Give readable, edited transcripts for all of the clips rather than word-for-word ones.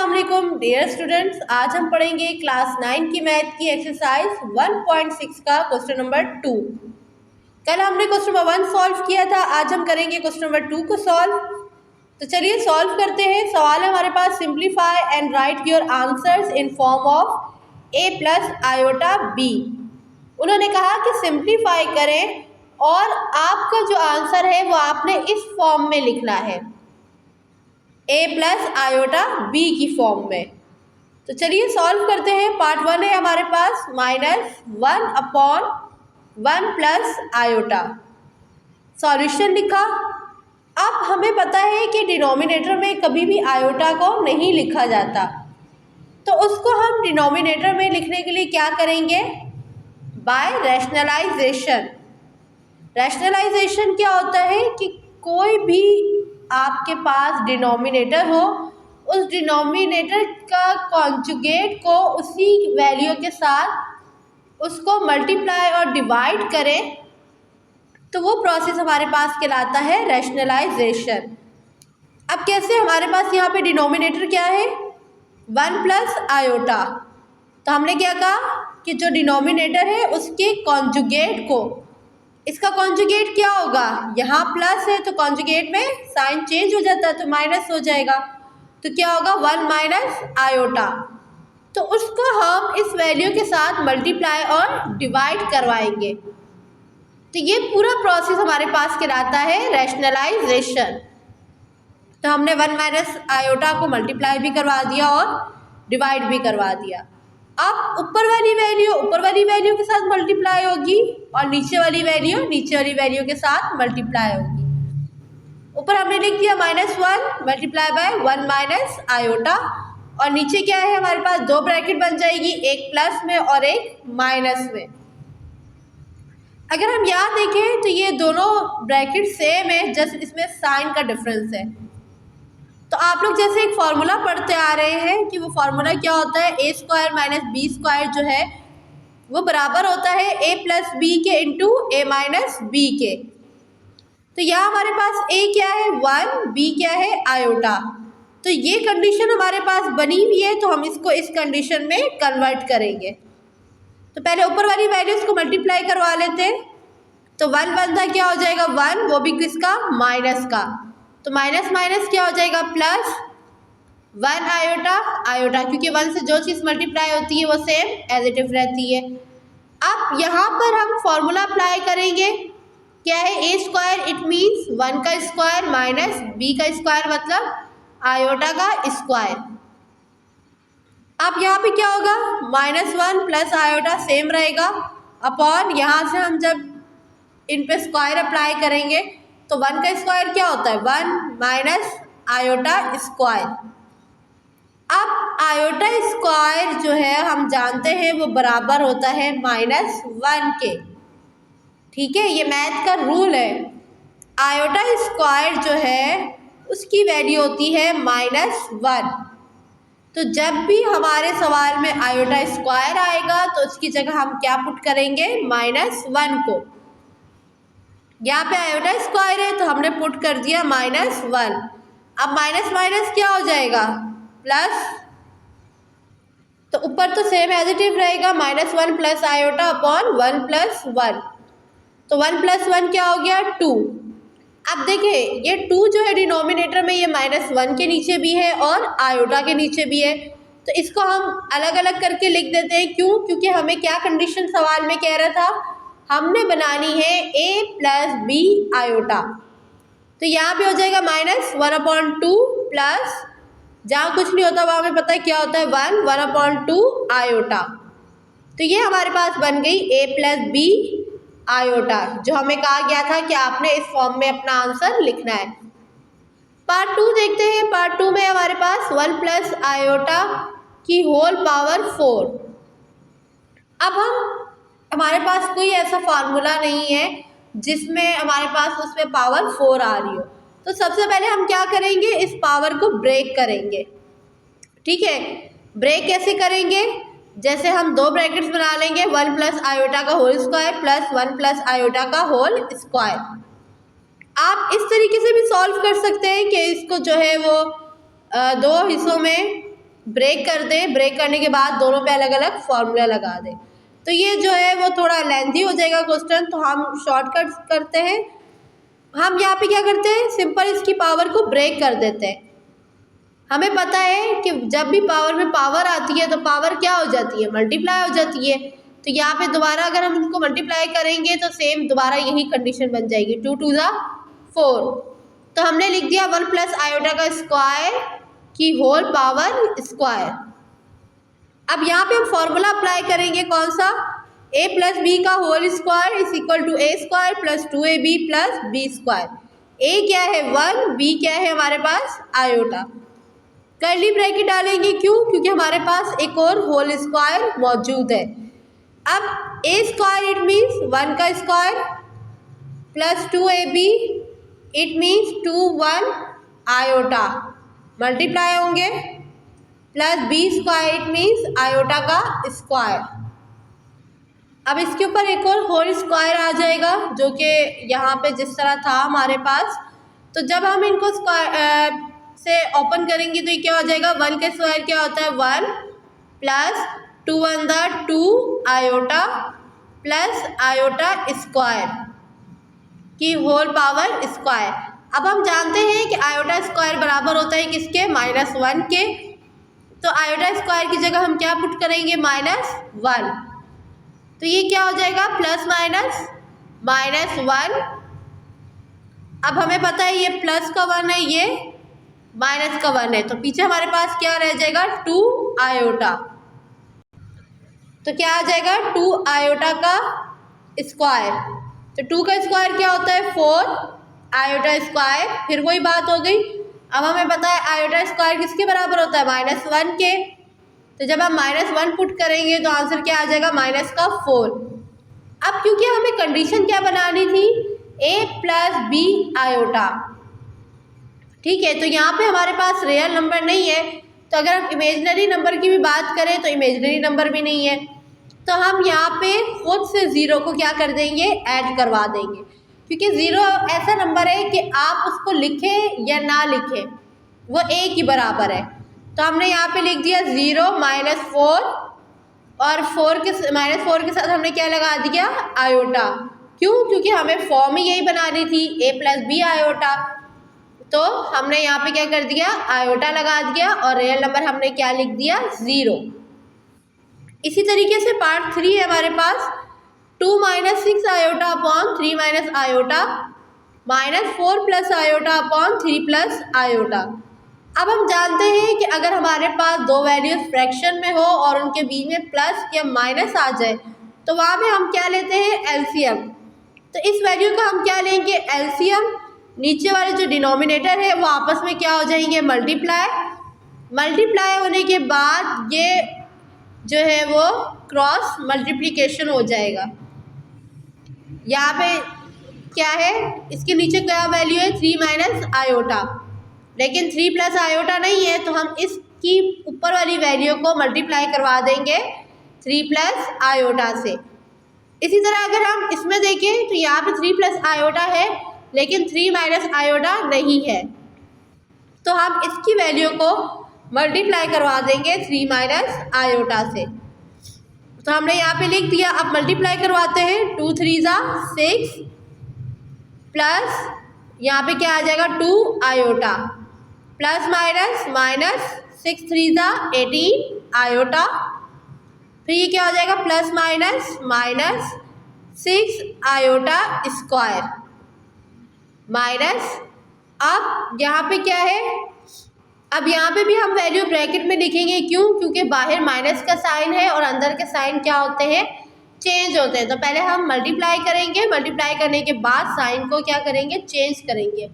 अस्सलाम वालेकुम dear students, आज हम पढ़ेंगे क्लास 9 की मैथ की एक्सरसाइज 1.6 का क्वेश्चन नंबर 2। कल हमने क्वेश्चन नंबर 1 सॉल्व किया था, आज हम करेंगे क्वेश्चन नंबर 2 को सॉल्व। तो चलिए सॉल्व करते हैं। सवाल है हमारे पास, simplify and write your answers in form of a plus iota b। उन्होंने कहा कि सिंप्लीफाई करें और आपका जो आंसर है वो आपने इस फॉर्म में लिखना है, a प्लस आयोटा b की फॉर्म में। तो चलिए सॉल्व करते हैं। पार्ट 1 है हमारे पास -1/1 प्लस आयोटा। सॉल्यूशन लिखा। अब हमें पता है कि डिनोमिनेटर में कभी भी आयोटा को नहीं लिखा जाता, तो उसको हम डिनोमिनेटर में लिखने के लिए क्या करेंगे, बाय रैशनलाइजेशन। रैशनलाइजेशन क्या होता है कि कोई भी आपके पास डिनोमिनेटर हो, उस डिनोमिनेटर का कॉन्जुगेट को उसी वैल्यू के साथ उसको मल्टीप्लाई और डिवाइड करें, तो वो प्रोसेस हमारे पास कहलाता है रैशनलाइजेशन। अब कैसे, हमारे पास यहाँ पे डिनोमिनेटर क्या है, 1 प्लस आयोटा। तो हमने क्या कहा कि जो डिनोमिनेटर है उसके कॉन्जुगेट को, इसका कॉन्जुगेट क्या होगा, यहाँ प्लस है तो कॉन्जुगेट में साइन चेंज हो जाता है तो माइनस हो जाएगा, तो क्या होगा 1 माइनस आयोटा। तो उसको हम इस वैल्यू के साथ मल्टीप्लाई और डिवाइड करवाएंगे। तो ये पूरा प्रोसेस हमारे पास कहलाता है रैशनलाइजेशन। तो हमने 1 माइनस आयोटा को मल्टीप्लाई भी करवा दिया और डिवाइड भी करवा दिया। अब ऊपर वाली वैल्यू के साथ मल्टीप्लाई होगी और नीचे वाली वैल्यू के साथ मल्टीप्लाई होगी। ऊपर हमने लिख दिया -1 मल्टीप्लाई बाय 1 माइनस आयोटा, और नीचे क्या है हमारे पास, दो ब्रैकेट बन जाएगी, एक प्लस में और एक माइनस में। अगर हम यहाँ देखें तो ये दोनों ब्रैकेट सेम है, जस्ट इसमें साइन का डिफरेंस है। तो आप लोग जैसे एक फार्मूला पढ़ते आ रहे हैं कि वो फार्मूला क्या होता है, a square minus B square जो है वो बराबर होता है a प्लस बी के इंटू a माइनस बी के। तो यहाँ हमारे पास a क्या है 1, b क्या है आयोटा। तो ये कंडीशन हमारे पास बनी हुई है, तो हम इसको इस कंडीशन में कन्वर्ट करेंगे। तो पहले ऊपर वाली वैल्यूज को मल्टीप्लाई करवा लेते हैं। तो 1 बनता क्या हो जाएगा 1, वो भी किसका, माइनस का। तो माइनस माइनस क्या हो जाएगा प्लस 1 आयोटा, क्योंकि 1 से जो चीज़ मल्टीप्लाई होती है वो सेम एज इट इज रहती है। अब यहाँ पर हम फॉर्मूला अप्लाई करेंगे, क्या है a स्क्वायर, इट मीन्स 1 का स्क्वायर माइनस b का स्क्वायर मतलब आयोटा का स्क्वायर। अब यहाँ पे क्या होगा, -1 प्लस आयोटा सेम रहेगा अपॉन, यहाँ से हम जब इन पे स्क्वायर अप्लाई करेंगे तो 1 का स्क्वायर क्या होता है 1 माइनस आयोटा स्क्वायर। अब आयोटा स्क्वायर जो है हम जानते हैं वो बराबर होता है -1 के। ठीक है, ये मैथ का रूल है। आयोटा स्क्वायर जो है उसकी वैल्यू होती है -1। तो जब भी हमारे सवाल में आयोटा स्क्वायर आएगा तो उसकी जगह हम क्या पुट करेंगे, -1 को। यहाँ पे आयोटा स्क्वायर है तो हमने पुट कर दिया -1। अब माइनस माइनस क्या हो जाएगा प्लस, तो ऊपर तो सेम एज इट इज रहेगा, -1 प्लस आयोटा अपॉन 1 प्लस 1। तो 1 प्लस 1 क्या हो गया 2। अब देखिए ये 2 जो है डिनोमिनेटर में ये -1 के नीचे भी है और आयोटा के नीचे भी है, तो इसको हम अलग अलग करके लिख देते हैं। क्यों, क्योंकि हमें क्या कंडीशन सवाल में कह रहा था, हमने बनानी है a प्लस बी आयोटा। तो यहाँ पे हो जाएगा -1/2 प्लस, जहाँ कुछ नहीं होता वहाँ हमें पता है क्या होता है 1/2 आयोटा। तो ये हमारे पास बन गई a प्लस बी आयोटा, जो हमें कहा गया था कि आपने इस फॉर्म में अपना आंसर लिखना है। पार्ट 2 देखते हैं। पार्ट 2 में हमारे पास 1 प्लस आयोटा की होल पावर 4। अब हमारे पास कोई ऐसा फार्मूला नहीं है जिसमें हमारे पास उसमें पावर 4 आ रही हो, तो सबसे पहले हम क्या करेंगे, इस पावर को ब्रेक करेंगे। ठीक है, ब्रेक कैसे करेंगे, जैसे हम दो ब्रैकेट्स बना लेंगे, 1 प्लस आयोटा का whole square plus 1 plus iota का होल स्क्वायर। आप इस तरीके से भी सॉल्व कर सकते हैं कि इसको जो है वो दो हिस्सों में ब्रेक कर दें, ब्रेक करने के बाद दोनों पे अलग अलग फॉर्मूला लगा दें। तो ये जो है वो थोड़ा लेंथी हो जाएगा क्वेश्चन, तो हम शॉर्टकट करते हैं। हम यहाँ पे क्या करते हैं, सिंपल इसकी पावर को ब्रेक कर देते हैं। हमें पता है कि जब भी पावर में पावर आती है तो पावर क्या हो जाती है, मल्टीप्लाई हो जाती है। तो यहाँ पे दोबारा अगर हम इनको मल्टीप्लाई करेंगे तो सेम दोबारा यही कंडीशन बन जाएगी, 2 2 ज़ा 4। तो हमने लिख दिया 1 प्लस आयोटा का स्क्वायर की होल पावर स्क्वायर। अब यहाँ पे हम फॉर्मूला अप्लाई करेंगे, कौन सा, a प्लस बी का whole square is equal to a square plus 2ab plus b square. a क्या है 1, b क्या है हमारे पास आयोटा। कर्ली ब्रैकेट डालेंगे, क्यों, क्योंकि हमारे पास एक और होल स्क्वायर मौजूद है। अब a स्क्वायर इट मीन्स 1 का square plus 2ab it means 2 1 iota multiply होंगे plus b square it means iota का स्क्वायर। अब इसके ऊपर एक और होल स्क्वायर आ जाएगा जो कि यहाँ पे जिस तरह था हमारे पास। तो जब हम इनको स्क्वायर से ओपन करेंगे तो ये क्या हो जाएगा, 1 का स्क्वायर क्या होता है 1 प्लस 2 1 दा 2 आयोटा प्लस आयोटा स्क्वायर की होल पावर स्क्वायर। अब हम जानते हैं कि आयोटा स्क्वायर बराबर होता है किसके, -1 के। तो आयोटा स्क्वायर की जगह हम क्या पुट करेंगे, -1। तो ये क्या हो जाएगा, प्लस माइनस -1। अब हमें पता है ये प्लस का 1 है, ये माइनस का 1 है, तो पीछे हमारे पास क्या रह जाएगा 2 आयोटा। तो क्या आ जाएगा 2 आयोटा का स्क्वायर। तो 2 का स्क्वायर क्या होता है 4 आयोटा स्क्वायर, फिर वही बात हो गई। अब हमें पता है आयोटा स्क्वायर किसके बराबर होता है, -1 के। तो जब हम -1 पुट करेंगे तो आंसर क्या आ जाएगा, -4। अब क्योंकि हमें कंडीशन क्या बनानी थी, a प्लस बी आयोटा, ठीक है। तो यहाँ पे हमारे पास रियल नंबर नहीं है, तो अगर हम इमेजनरी नंबर की भी बात करें तो इमेजनरी नंबर भी नहीं है। तो हम यहाँ पे खुद से ज़ीरो को क्या कर देंगे, ऐड करवा देंगे, क्योंकि ज़ीरो ऐसा नंबर है कि आप उसको लिखें या ना लिखें वो एक ही बराबर है। तो हमने यहाँ पे लिख दिया 0 -4 और -4 के साथ हमने क्या लगा दिया, आयोटा। क्यों, क्योंकि हमें फॉर्म ही यही बनानी थी, a प्लस बी आयोटा। तो हमने यहाँ पे क्या कर दिया, आयोटा लगा दिया और रियल नंबर हमने क्या लिख दिया, 0। इसी तरीके से पार्ट 3 है हमारे पास, 2 - 6 iota upon 3 - iota -4 plus iota upon 3 plus iota. अब हम जानते हैं कि अगर हमारे पास दो वैल्यूज फ्रैक्शन में हो और उनके बीच में प्लस या माइनस आ जाए तो वहाँ पे हम क्या लेते हैं, एलसीएम। तो इस वैल्यू का हम क्या लेंगे, एलसीएम। नीचे वाले जो डिनोमिनेटर है वो आपस में क्या हो जाएंगे, मल्टीप्लाई होने के बाद ये जो है वो क्रॉस मल्टीप्लिकेशन हो जाएगा। यहाँ पे क्या है, इसके नीचे क्या वैल्यू है, 3 - आयोटा, लेकिन 3 प्लस आयोटा नहीं है, तो हम इसकी ऊपर वाली वैल्यू को मल्टीप्लाई करवा देंगे 3 प्लस आयोटा से। इसी तरह अगर हम इसमें देखें तो यहाँ पे 3 प्लस आयोटा है लेकिन 3 - आयोटा नहीं है, तो हम इसकी वैल्यू को मल्टीप्लाई करवा देंगे 3 - आयोटा से। तो हमने यहाँ पे लिख दिया, अब मल्टीप्लाई करवाते हैं, 2 3 ज़ा 6 प्लस यहाँ पे क्या आ जाएगा 2 आयोटा प्लस माइनस 6 3 ज़ा 18 आयोटा, फिर ये क्या हो जाएगा plus minus 6 iota square minus. अब यहाँ पे क्या है, अब यहाँ पे भी हम वैल्यू ब्रैकेट में लिखेंगे, क्यों, क्योंकि बाहर माइनस का साइन है और अंदर के साइन क्या होते हैं, चेंज होते हैं। तो पहले हम मल्टीप्लाई करेंगे, मल्टीप्लाई करने के बाद साइन को क्या करेंगे, चेंज करेंगे।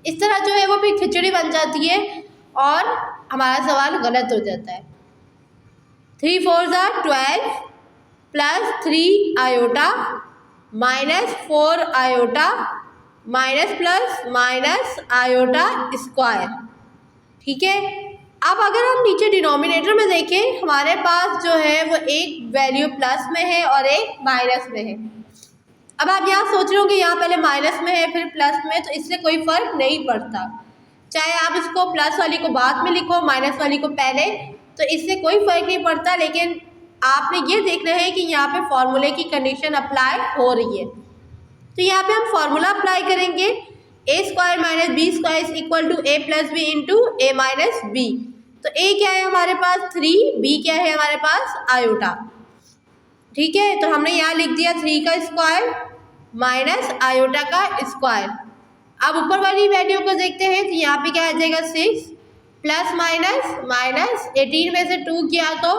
इस तरह जो है वो फिर खिचड़ी बन जाती है और हमारा सवाल गलत हो जाता है। 3 4 ज़ा 12 plus 3 iota -4 iota minus plus minus iota square, ठीक है। अब अगर हम नीचे डिनोमिनेटर में देखें, हमारे पास जो है वो एक वैल्यू प्लस में है और एक माइनस में है। अब आप यहाँ सोच रहे हो कि यहाँ पहले माइनस में है फिर प्लस में, तो इससे कोई फ़र्क नहीं पड़ता, चाहे आप इसको प्लस वाली को बाद में लिखो माइनस वाली को पहले, तो इससे कोई फ़र्क नहीं पड़ता, लेकिन आपने ये देखना है कि यहाँ पे फॉर्मूले की कंडीशन अप्लाई हो रही है। तो यहाँ पे हम फॉर्मूला अप्लाई करेंगे, A square minus B square is equal to A plus B into A minus B. तो ए क्या है हमारे पास 3, बी क्या है हमारे पास आयोटा। ठीक है, तो हमने यहाँ लिख दिया 3 का स्क्वायर माइनस आयोटा का स्क्वायर। अब ऊपर वाली वैल्यू को देखते हैं, तो यहाँ पे क्या आ जाएगा 6 प्लस माइनस माइनस 18 में से 2 किया तो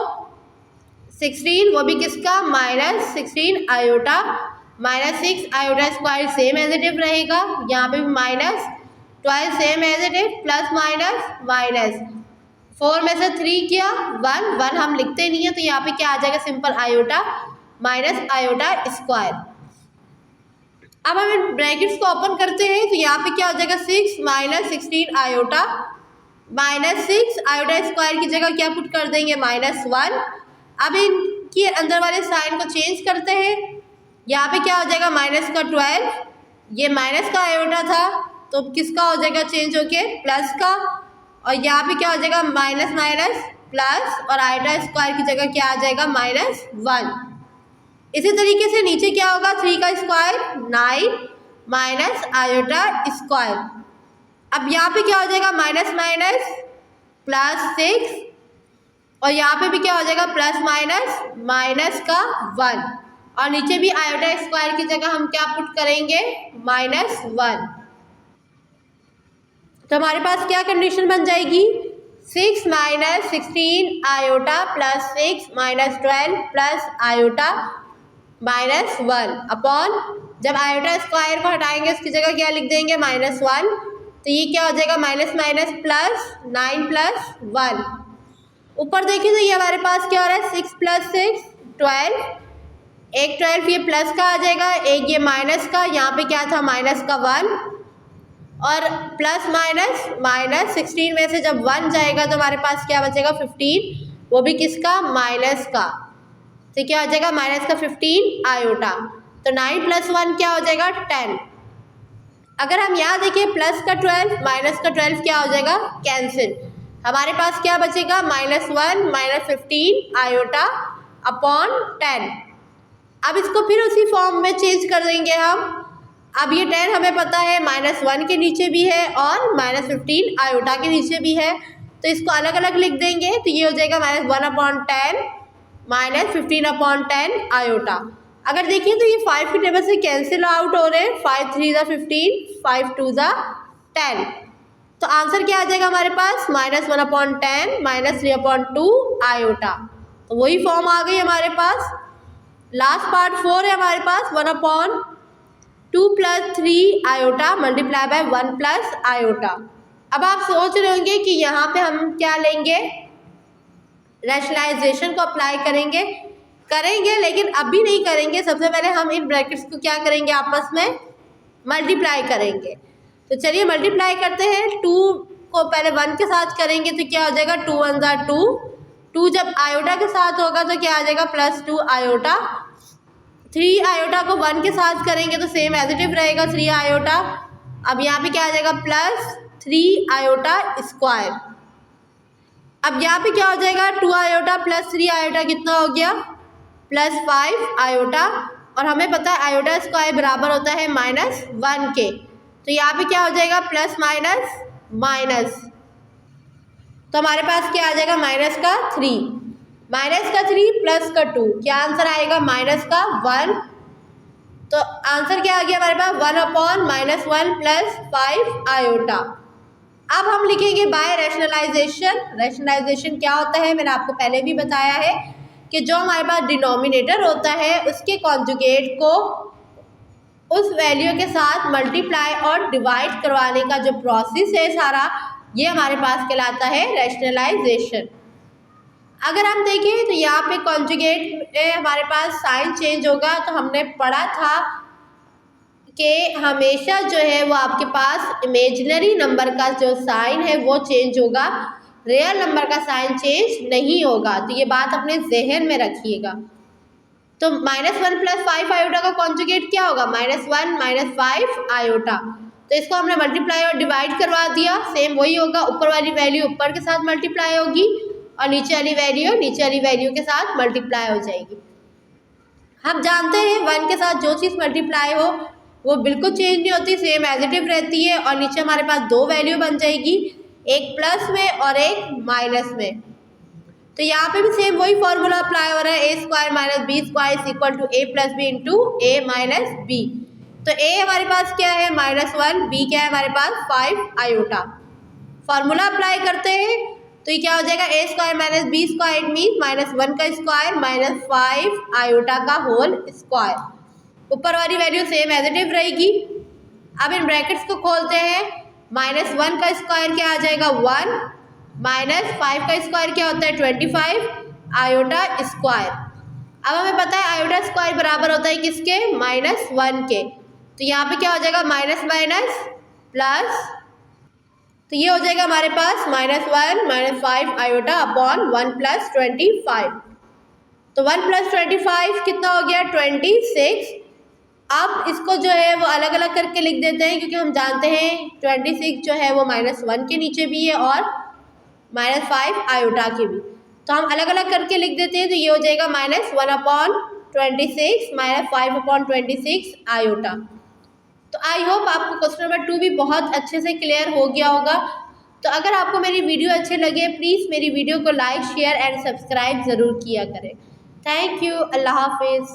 16, वो भी किसका minus 16 iota minus 6 iota square same as it is रहेगा। यहाँ पे भी minus 12 same as it is plus minus minus 4 में से 3 किया 1 हम लिखते नहीं है, तो यहाँ पे क्या आ जाएगा simple iota minus iota square. अब हम इन ब्रैकेट्स को ओपन करते हैं, तो यहाँ पे क्या हो जाएगा 6 minus 16 iota minus 6 iota square की जगह क्या पुट कर देंगे -1। अब इनके अंदर वाले साइन को चेंज करते हैं, यहाँ पे क्या हो जाएगा माइनस का 12, ये माइनस का आयोटा था तो किसका हो जाएगा चेंज होके प्लस का, और यहाँ पे क्या हो जाएगा माइनस माइनस प्लस और आयोटा स्क्वायर की जगह क्या आ जाएगा -1। इसी तरीके से नीचे क्या होगा 3 का स्क्वायर 9 माइनस आयोटा स्क्वायर। अब यहाँ पे क्या हो जाएगा माइनस माइनस प्लस 6 और यहाँ पे भी क्या हो जाएगा प्लस माइनस माइनस का 1 और नीचे भी आयोटा स्क्वायर की जगह हम क्या पुट करेंगे -1। तो हमारे पास क्या कंडीशन बन जाएगी 6 minus 16 iota plus 6 minus 12 plus iota -1 upon, जब आयोटा स्क्वायर को हटाएंगे उसकी जगह क्या लिख देंगे -1, तो ये क्या हो जाएगा माइनस माइनस प्लस 9 प्लस 1। ऊपर देखिए तो ये हमारे पास क्या हो रहा है 6 प्लस 6 12, एक 12 ये प्लस का आ जाएगा, एक ये माइनस का, यहाँ पे क्या था माइनस का 1 और प्लस माइनस माइनस 16 में से जब 1 जाएगा तो हमारे पास क्या बचेगा 15, वो भी किसका माइनस का, तो क्या हो जाएगा माइनस का 15 आयोटा। तो 9 प्लस 1 क्या हो जाएगा 10। अगर हम यहाँ देखिए प्लस का 12 माइनस का 12 क्या हो जाएगा कैंसिल, हमारे पास क्या बचेगा -1 माइनस 15 आयोटा अपॉन 10। अब इसको फिर उसी फॉर्म में चेंज कर देंगे हम। अब ये 10 हमें पता है -1 के नीचे भी है और -15 आयोटा के नीचे भी है, तो इसको अलग अलग लिख देंगे, तो ये हो जाएगा -1/10 -15/10 आयोटा। अगर देखिए तो ये 5 के टेबल से कैंसिल आउट हो रहे हैं, 5 3 ज़ा 15 5 2 ज़ा 10, तो आंसर क्या आ जाएगा हमारे पास -1/10 -3/2 आयोटा। तो वही फॉर्म आ गई हमारे पास। लास्ट पार्ट 4 है हमारे पास 1/2 + 3 आयोटा मल्टीप्लाई बाय 1 + आयोटा। अब आप सोच रहे होंगे कि यहाँ पे हम क्या लेंगे रैशनलाइजेशन को अप्लाई करेंगे लेकिन अभी नहीं करेंगे। सबसे पहले हम इन ब्रैकेट्स को क्या करेंगे आपस में मल्टीप्लाई करेंगे। तो चलिए मल्टीप्लाई करते हैं। 2 को पहले 1 के साथ करेंगे तो क्या हो जाएगा 2 1 ज़ा 2, 2 जब आयोटा के साथ होगा तो क्या आ जाएगा +2 आयोटा। 3 आयोटा को 1 के साथ करेंगे तो सेम एज इट इज रहेगा 3 आयोटा। अब यहाँ पे क्या आ जाएगा +3 आयोटा स्क्वायर। अब यहाँ पे क्या हो जाएगा 2 आयोटा + 3 आयोटा कितना हो गया +5 आयोटा, और हमें पता है आयोटा स्क्वायर बराबर होता है -1 के, तो यहाँ पे क्या हो जाएगा प्लस माइनस माइनस, तो हमारे पास क्या आ जाएगा -3 प्लस का 2, क्या आंसर आएगा -1। तो आंसर क्या आ गया हमारे पास 1/-1 + 5 आयोटा। अब हम लिखेंगे बाय रैशनलाइजेशन। रैशनलाइजेशन क्या होता है मैंने आपको पहले भी बताया है कि जो हमारे पास डिनोमिनेटर होता है उसके कॉन्जुगेट को उस वैल्यू के साथ मल्टीप्लाई और डिवाइड करवाने का जो प्रोसेस है सारा, ये हमारे पास कहलाता है रैशनलाइजेशन। अगर हम देखें तो यहाँ पे कॉन्जुगेट में हमारे पास साइन चेंज होगा। तो हमने पढ़ा था कि हमेशा जो है वो आपके पास इमेजिनरी नंबर का जो साइन है वो चेंज होगा, रियल नंबर का साइन चेंज नहीं होगा। तो ये बात अपने जहन में रखिएगा। तो -1 + 5 आयोटा का कॉन्जुगेट क्या होगा -1 - 5 आयोटा। तो इसको हमने मल्टीप्लाई और डिवाइड करवा दिया, सेम वही होगा, ऊपर वाली वैल्यू ऊपर के साथ मल्टीप्लाई होगी और नीचे वाली वैल्यू के साथ मल्टीप्लाई हो जाएगी। हम जानते हैं 1 के साथ जो चीज़ मल्टीप्लाई हो वो बिल्कुल चेंज नहीं होती, सेम एज इट इज रहती है। और नीचे हमारे पास दो वैल्यू बन जाएगी, एक प्लस में और एक माइनस में। तो यहाँ पे भी सेम वही फॉर्मूला अप्लाई हो रहा है, a square minus B square is equal to a plus B into a minus B. तो a हमारे पास क्या है -1, b क्या है हमारे पास 5 आयोटा। फॉर्मूला अप्लाई करते हैं तो ये क्या हो जाएगा, a square minus B square mean -1 का स्क्वायर माइनस 5 आयोटा का होल स्क्वायर। ऊपर वाली value same as it is रहेगी। अब इन ब्रैकेट्स को खोलते हैं, -1 का स्क्वायर क्या आ जाएगा 1, -5 का स्क्वायर क्या होता है 25 आयोटा स्क्वायर। अब हमें पता है आयोटा स्क्वायर बराबर होता है किसके, -1 के। तो यहाँ पे क्या हो जाएगा माइनस माइनस प्लस, तो ये हो जाएगा हमारे पास -1 -5 आयोटा अपॉन 1 + 25। तो 1 + 25 कितना हो गया 26। अब इसको जो है वो अलग अलग करके लिख देते हैं, क्योंकि हम जानते हैं 26 जो है वो -1 के नीचे भी है और -5 आयोटा के भी। तो हम अलग अलग करके लिख देते हैं, तो ये हो जाएगा -1/26 -5/26 आयोटा। तो आई होप आपको क्वेश्चन नंबर 2 भी बहुत अच्छे से क्लियर हो गया होगा। तो अगर आपको मेरी वीडियो अच्छे लगे प्लीज़ मेरी वीडियो को लाइक शेयर एंड सब्सक्राइब ज़रूर किया करें। थैंक यू, अल्लाह हाफिज़।